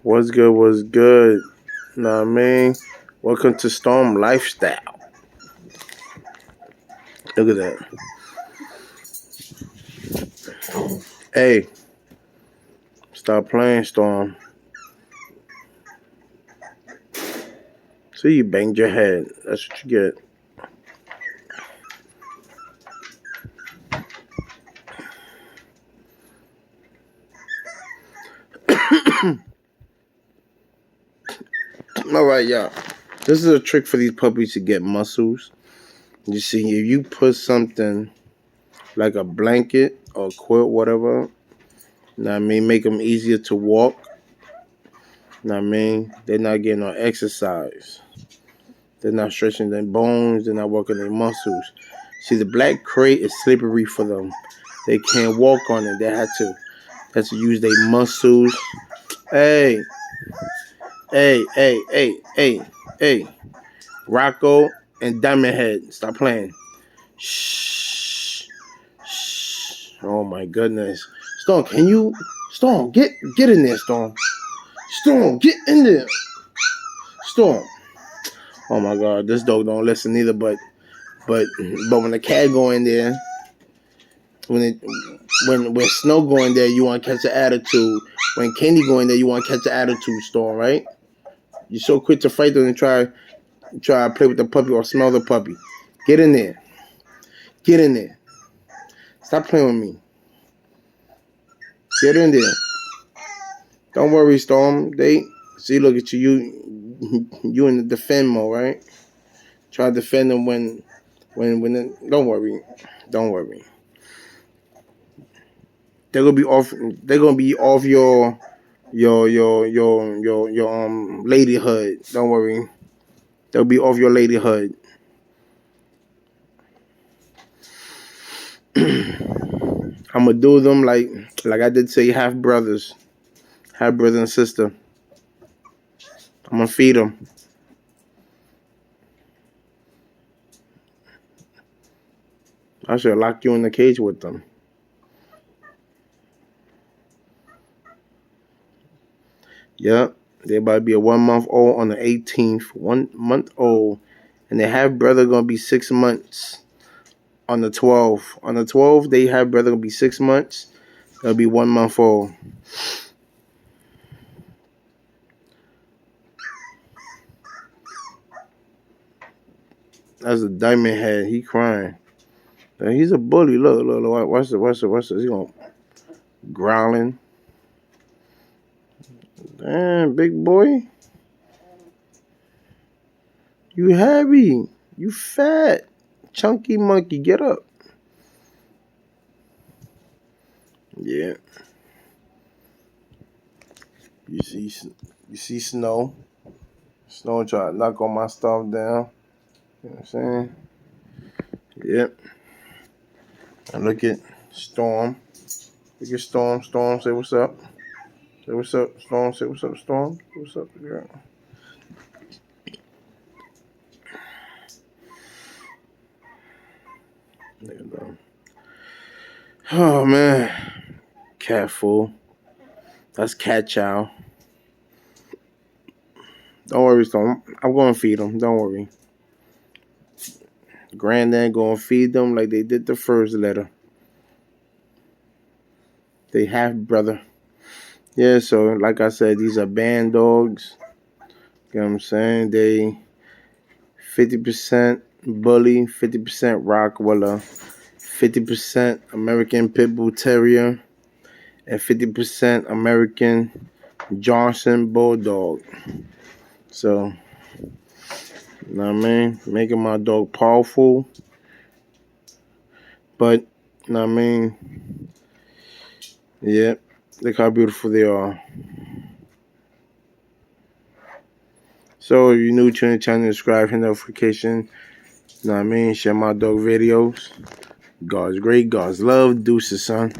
What's good? What's good? Know what I mean? Welcome to Storm Lifestyle. Look at that. Hey, stop playing, Storm. See, you banged your head. That's what you get. All right, y'all. This is a trick for these puppies to get muscles. You see, if you put something like a blanket or quilt, whatever, know what I mean, make them easier to walk. Know what I mean? They're not getting no exercise. They're not stretching their bones. They're not working their muscles. See, the black crate is slippery for them. They can't walk on it. They have to use their muscles. Hey, hey. Rocco and Diamond Head, stop playing. Shh. Oh my goodness. Storm, can you? Storm, get in there, Storm. Storm, get in there. Storm. Oh my God, this dog don't listen either. But when the cat go in there, when Snow go in there, you want to catch the attitude. When Candy go in there, you want to catch the attitude, Storm, right? You're so quick to fight them and try to play with the puppy or smell the puppy. Get in there. Get in there. Stop playing with me. Get in there. Don't worry, Storm. They see, look at you. You in the defend mode, right? Try to defend them when don't worry. Don't worry. They're gonna be off. They're gonna be off your ladyhood. Don't worry. They'll be off your ladyhood. I'm gonna do them like I did say, half brother and sister. I'm gonna feed them. I should lock you in the cage with them. Yep, they about to be a 1 month old on the 18th. 1 month old, and their half brother gonna be 6 months on the 12th. On the 12th, they half brother gonna be 6 months. They'll be 1 month old. That's a Diamond Head. He crying. He's a bully. Look. Watch this. He gonna growling. Damn, big boy. You heavy. You fat. Chunky monkey. Get up. Yeah. You see Snow. Snow trying to knock all my stuff down. You know what I'm saying? Yep. And look at Storm. Look at Storm. Storm, say what's up. Say what's up, Storm. Say what's up, Storm. What's up, girl? There you go. Oh, man. Cat fool. That's cat chow. Don't worry, Storm. I'm going to feed them. Don't worry. Granddad going to feed them like they did the first letter. They half brother. Yeah, so like I said, these are band dogs. You know what I'm saying? They 50% bully, 50% Rottweiler, 50% American Pit Bull Terrier, and 50% American Johnson Bulldog. So, you know what I mean? Making my dog powerful. But, you know what I mean? Yeah, look how beautiful they are. So, if you're new to the channel, subscribe, hit notification. You know what I mean? Share my dog videos. God's great. God's love. Deuces, son.